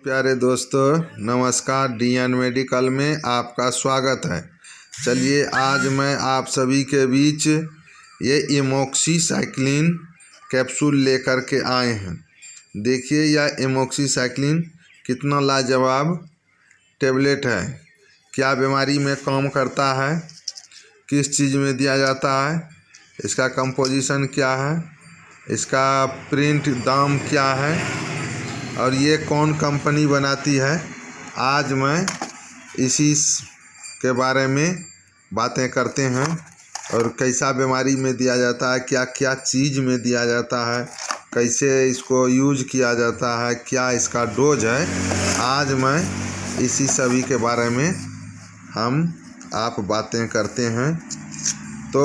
प्यारे दोस्तों नमस्कार। डीएन मेडिकल में आपका स्वागत है। चलिए आज मैं आप सभी के बीच ये एमोक्सीसाइक्लिन कैप्सूल लेकर के आए हैं। देखिए यह एमोक्सीसाइक्लिन कितना लाजवाब टेबलेट है। क्या बीमारी में काम करता है, किस चीज़ में दिया जाता है, इसका कंपोजिशन क्या है, इसका प्रिंट दाम क्या है और ये कौन कंपनी बनाती है, आज मैं इसी के बारे में बातें करते हैं। और कैसा बीमारी में दिया जाता है, क्या क्या चीज़ में दिया जाता है, कैसे इसको यूज किया जाता है, क्या इसका डोज है, आज मैं इसी सभी के बारे में हम आप बातें करते हैं। तो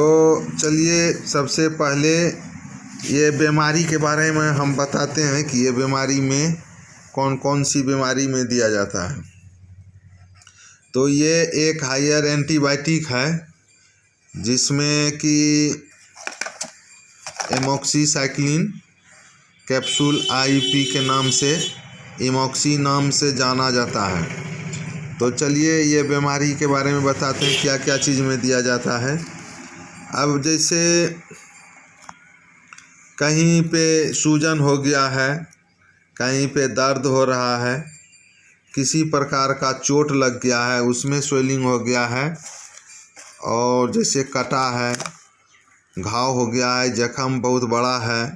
चलिए सबसे पहले ये बीमारी के बारे में हम बताते हैं कि ये बीमारी में कौन कौन सी बीमारी में दिया जाता है। तो ये एक हायर एंटीबायोटिक है जिसमें कि एमोक्सीसाइक्लिन कैप्सूल आईपी के नाम से, एमोक्सी नाम से जाना जाता है। तो चलिए ये बीमारी के बारे में बताते हैं क्या क्या चीज़ में दिया जाता है। अब जैसे कहीं पे सूजन हो गया है, कहीं पे दर्द हो रहा है, किसी प्रकार का चोट लग गया है, उसमें स्वेलिंग हो गया है, और जैसे कटा है, घाव हो गया है, जख्म बहुत बड़ा है,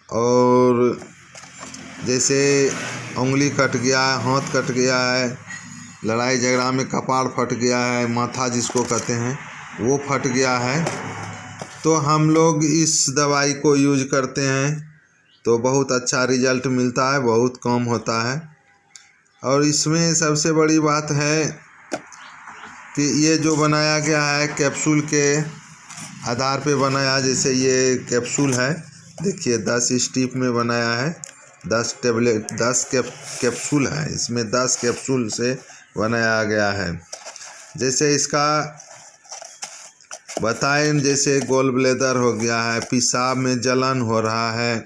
और जैसे उंगली कट गया है, हाथ कट गया है, लड़ाई झगड़ा में कपाड़ फट गया है, माथा जिसको कहते हैं वो फट गया है, तो हम लोग इस दवाई को यूज करते हैं तो बहुत अच्छा रिजल्ट मिलता है, बहुत कम होता है। और इसमें सबसे बड़ी बात है कि ये जो बनाया गया है कैप्सूल के आधार पे बनाया। जैसे ये कैप्सूल है, देखिए 10 स्ट्रिप में बनाया है, 10 टेबलेट 10 कैप्सूल है, इसमें 10 कैप्सूल से बनाया गया है। जैसे इसका बताएं, जैसे गोल ब्लेडर हो गया है, पेशाब में जलन हो रहा है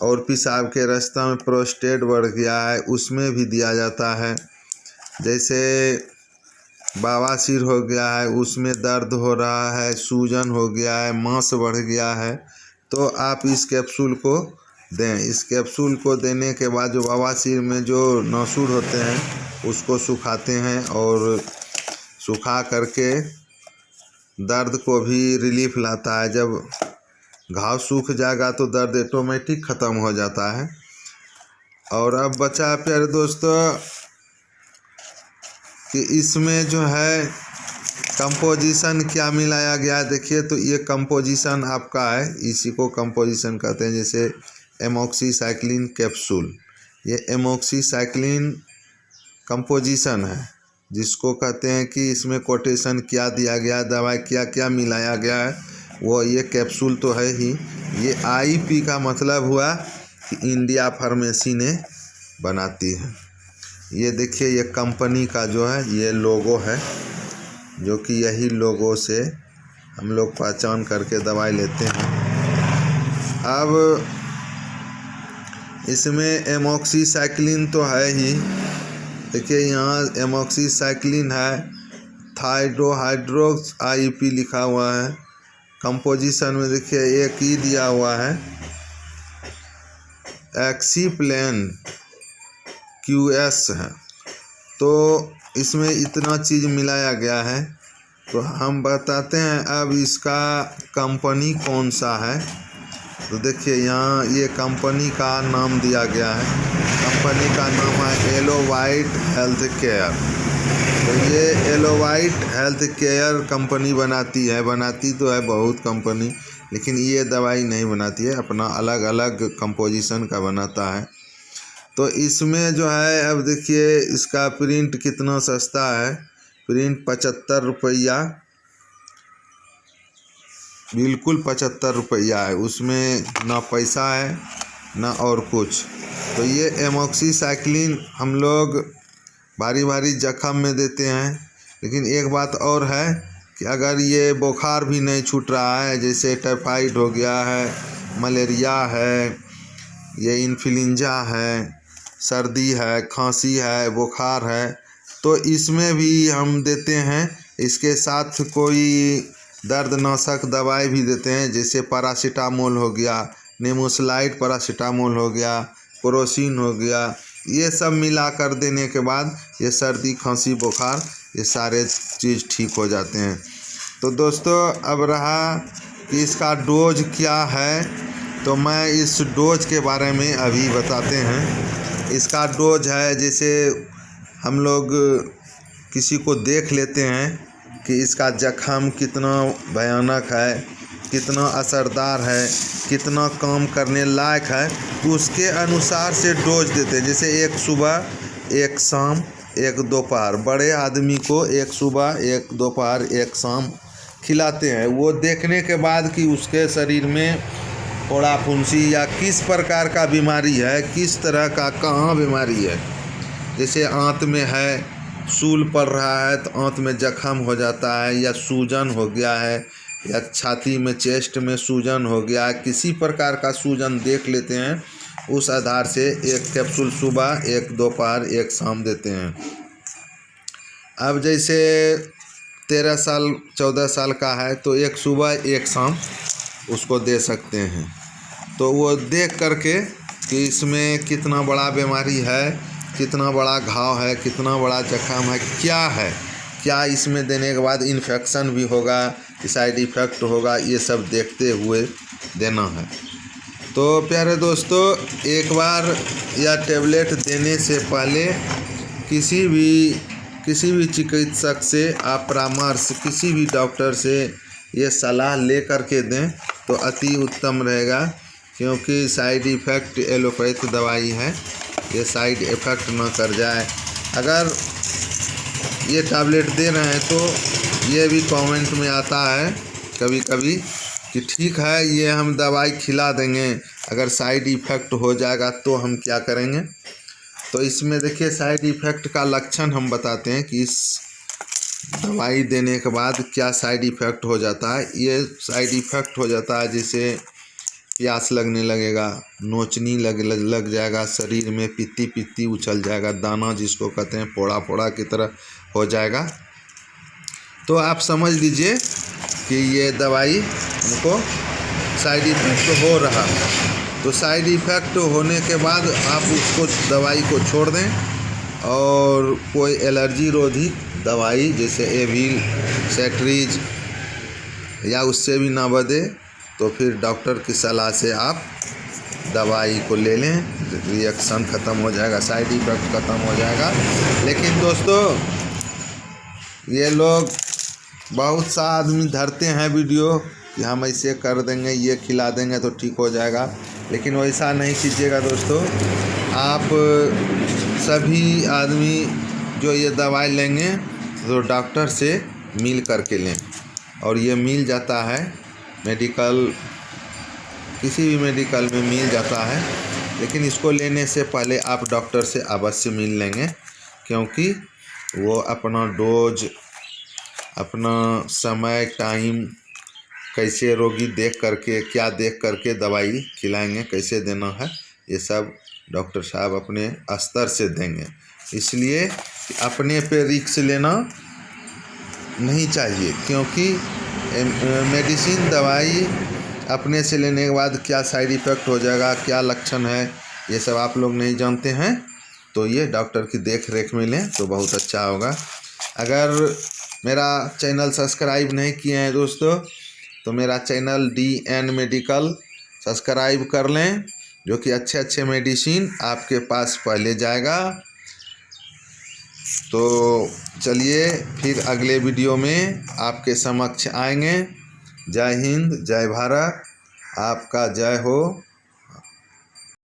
और पेशाब के रास्ता में प्रोस्टेट बढ़ गया है, उसमें भी दिया जाता है। जैसे बवासीर हो गया है, उसमें दर्द हो रहा है, सूजन हो गया है, मांस बढ़ गया है, तो आप इस कैप्सूल को दें। इस कैप्सूल को देने के बाद जो बवासीर में जो नासूर होते हैं उसको सुखाते हैं और सुखा करके दर्द को भी रिलीफ लाता है। जब घाव सूख जाएगा तो दर्द ऑटोमेटिक ख़त्म हो जाता है। और अब बचा प्यारे दोस्तों कि इसमें जो है कंपोजिशन क्या मिलाया गया। देखिए तो ये कंपोजिशन आपका है, इसी को कंपोजिशन कहते हैं। जैसे एमोक्सीसाइक्लिन कैप्सूल, ये एमोक्सीसाइक्लिन कंपोजिशन है जिसको कहते हैं कि इसमें कोटेशन क्या दिया गया, दवाई क्या क्या मिलाया गया है, वो ये कैप्सूल तो है ही। ये आईपी का मतलब हुआ कि इंडिया फार्मेसी ने बनाती है। ये देखिए ये कंपनी का जो है ये लोगो है, जो कि यही लोगो से हम लोग पहचान करके दवाई लेते हैं। अब इसमें एमोक्सीसाइक्लिन तो है ही, देखिए यहाँ एमोक्सीसाइक्लिन है, थाइड्रोहाइड्रोक्स आईपी लिखा हुआ है। कंपोजिशन में देखिए एक ही दिया हुआ है, एक्सीप्लेन क्यूएस है। तो इसमें इतना चीज़ मिलाया गया है। तो हम बताते हैं अब इसका कंपनी कौन सा है। तो देखिए यहाँ ये कंपनी का नाम दिया गया है, कंपनी का नाम है एलोवाइट हेल्थ केयर। तो ये एलोवाइट हेल्थ केयर कंपनी बनाती है, बनाती तो है बहुत कंपनी, लेकिन ये दवाई नहीं बनाती है, अपना अलग अलग कंपोजिशन का बनाता है। तो इसमें जो है अब देखिए इसका प्रिंट कितना सस्ता है, प्रिंट 75 रुपया, बिल्कुल 75 रुपया है, उसमें ना पैसा है ना और कुछ। तो ये एमोक्सीसाइक्लिन हम लोग भारी भारी जख्म में देते हैं। लेकिन एक बात और है कि अगर ये बुखार भी नहीं छूट रहा है, जैसे टाइफाइड हो गया है, मलेरिया है, ये इन्फ्लुएंजा है, सर्दी है, खांसी है, बुखार है, तो इसमें भी हम देते हैं। इसके साथ कोई दर्दनाशक दवाई भी देते हैं, जैसे पैरासीटामोल हो गया, नेमोसलाइड पैरासीटामोल हो गया, क्रोसिन हो गया। ये सब मिला कर देने के बाद ये सर्दी, खांसी, बुखार ये सारे चीज़ ठीक हो जाते हैं। तो दोस्तों, अब रहा कि इसका डोज क्या है, तो मैं इस डोज के बारे में अभी बताते हैं। इसका डोज है, जैसे हम लोग किसी को देख लेते हैं कि इसका जख्म कितना भयानक है, कितना असरदार है, कितना काम करने लायक है, उसके अनुसार से डोज देते हैं। जैसे एक सुबह, एक शाम, एक दोपहर। बड़े आदमी को एक सुबह, एक दोपहर, एक शाम खिलाते हैं। वो देखने के बाद कि उसके शरीर में फोड़ा फुंसी या किस प्रकार का बीमारी है, किस तरह का कहाँ बीमारी है। जैसे आंत में है, सूल पड़ रहा है तो आंत में जख्म हो जाता है, या सूजन हो गया है, या छाती में, चेस्ट में सूजन हो गया है, किसी प्रकार का सूजन देख लेते हैं। उस आधार से एक कैप्सूल सुबह, एक दोपहर, एक शाम देते हैं। अब जैसे 13 साल 14 साल का है तो एक सुबह, एक शाम उसको दे सकते हैं। तो वो देख करके कि इसमें कितना बड़ा बीमारी है, कितना बड़ा घाव है, कितना बड़ा जख्म है, क्या इसमें देने के बाद इन्फेक्शन भी होगा, साइड इफ़ेक्ट होगा, ये सब देखते हुए देना है। तो प्यारे दोस्तों, एक बार यह टैबलेट देने से पहले किसी भी चिकित्सक से आप परामर्श, किसी भी डॉक्टर से ये सलाह ले कर के दें तो अति उत्तम रहेगा, क्योंकि साइड इफ़ेक्ट एलोपैथ दवाई है, ये साइड इफ़ेक्ट ना कर जाए। अगर ये टैबलेट दे रहे हैं तो ये भी कमेंट में आता है कभी कभी कि ठीक है, ये हम दवाई खिला देंगे, अगर साइड इफ़ेक्ट हो जाएगा तो हम क्या करेंगे। तो इसमें देखिए, साइड इफ़ेक्ट का लक्षण हम बताते हैं कि इस दवाई देने के बाद क्या साइड इफ़ेक्ट हो जाता है। ये साइड इफ़ेक्ट हो जाता है, जैसे प्यास लगने लगेगा, नोचनी लग जाएगा, शरीर में पित्ती उछल जाएगा, दाना जिसको कहते हैं फोड़ा की तरह हो जाएगा। तो आप समझ लीजिए कि ये दवाई हमको साइड इफ़ेक्ट हो रहा है। तो साइड इफ़ेक्ट होने के बाद आप उसको दवाई को छोड़ दें, और कोई एलर्जी रोधी दवाई जैसे एविल, सेट्रीज या उससे भी ना बदे तो फिर डॉक्टर की सलाह से आप दवाई को ले लें, रिएक्शन ख़त्म हो जाएगा, साइड इफ़ेक्ट ख़त्म हो जाएगा। लेकिन दोस्तों, ये लोग बहुत सा आदमी धरते हैं वीडियो कि हम ऐसे कर देंगे, ये खिला देंगे तो ठीक हो जाएगा, लेकिन वैसा नहीं कीजिएगा दोस्तों। आप सभी आदमी जो ये दवाई लेंगे तो डॉक्टर से मिल करके लें, और ये मिल जाता है मेडिकल, किसी भी मेडिकल में मिल जाता है। लेकिन इसको लेने से पहले आप डॉक्टर से अवश्य मिल लेंगे, क्योंकि वो अपना डोज, अपना समय, टाइम, कैसे रोगी देख करके दवाई खिलाएंगे, कैसे देना है, ये सब डॉक्टर साहब अपने स्तर से देंगे। इसलिए अपने पे रिस्क लेना नहीं चाहिए, क्योंकि मेडिसिन दवाई अपने से लेने के बाद क्या साइड इफ़ेक्ट हो जाएगा, क्या लक्षण है, ये सब आप लोग नहीं जानते हैं। तो ये डॉक्टर की देख रेख में लें तो बहुत अच्छा होगा। अगर मेरा चैनल सब्सक्राइब नहीं किए हैं दोस्तों, तो मेरा चैनल DN मेडिकल सब्सक्राइब कर लें, जो कि अच्छे मेडिसिन आपके पास पहले जाएगा। तो चलिए फिर अगले वीडियो में आपके समक्ष आएंगे। जय हिंद, जय भारत, आपका जय हो।